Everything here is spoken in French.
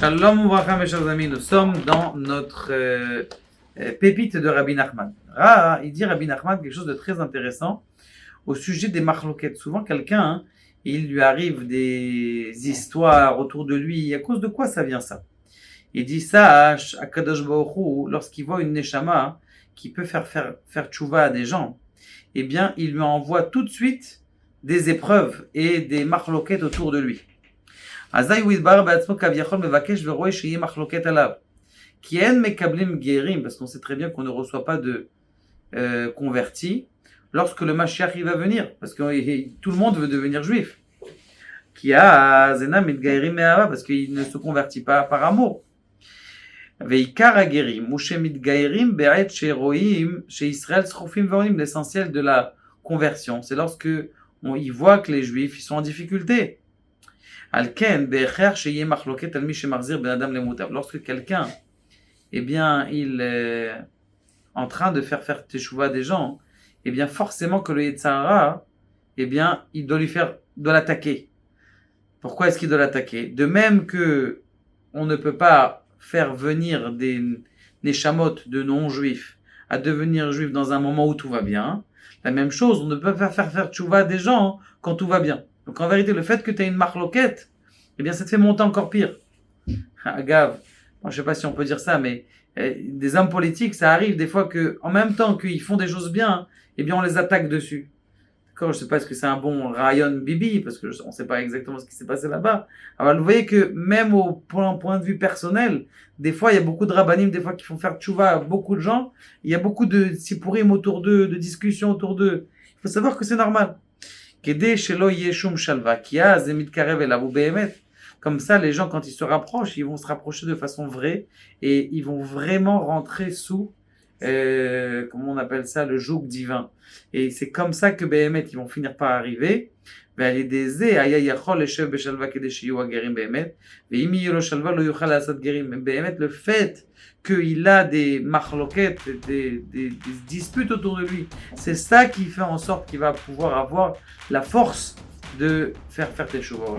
Shalom Ouvracha, mes chers amis, nous sommes dans notre pépite de Rabbi Nachman. Il dit Rabbi Nachman quelque chose de très intéressant au sujet des machloket. Souvent quelqu'un, il lui arrive des histoires autour de lui. À cause de quoi ça vient ça? Il dit ça à Kadosh Baruch Hu, lorsqu'il voit une neshama qui peut faire tchouva à des gens, eh bien il lui envoie tout de suite des épreuves et des machloket autour de lui. Parce qu'on sait très bien qu'on ne reçoit pas de convertis lorsque le Mashiach il va venir, parce que tout le monde veut devenir juif. Parce qu'il ne se convertit pas par amour. L'essentiel de la conversion, c'est lorsque il voit que les juifs ils sont en difficulté. Lorsque quelqu'un, eh bien, il est en train de faire teshuva des gens, eh bien, forcément que le Yetzer Hara, eh bien, il doit l'attaquer. Pourquoi est-ce qu'il doit l'attaquer? De même que on ne peut pas faire venir des neshamot de non-juifs à devenir juifs dans un moment où tout va bien, la même chose, on ne peut pas faire teshuva des gens quand tout va bien. Donc en vérité, le fait que tu aies une marloquette, eh bien ça te fait monter encore pire. Agave, moi je sais pas si on peut dire ça, mais des hommes politiques, ça arrive des fois que, en même temps qu'ils font des choses bien, eh bien on les attaque dessus. D'accord, je sais pas est-ce que c'est un bon rayon bibi, parce que on sait pas exactement ce qui s'est passé là-bas. Alors vous voyez que même au point de vue personnel, des fois il y a beaucoup de rabbanim, des fois qui font faire tchouva à beaucoup de gens, il y a beaucoup de sipourim autour d'eux, de discussions autour d'eux. Il faut savoir que c'est normal. Comme ça, les gens, quand ils se rapprochent, ils vont se rapprocher de façon vraie et ils vont vraiment rentrer sous, comment on appelle ça, le joug divin. Et c'est comme ça que Behemet, ils vont finir par arriver. Le fait qu'il a des machloket, des disputes autour de lui, c'est ça qui fait en sorte qu'il va pouvoir avoir la force de faire teshuva.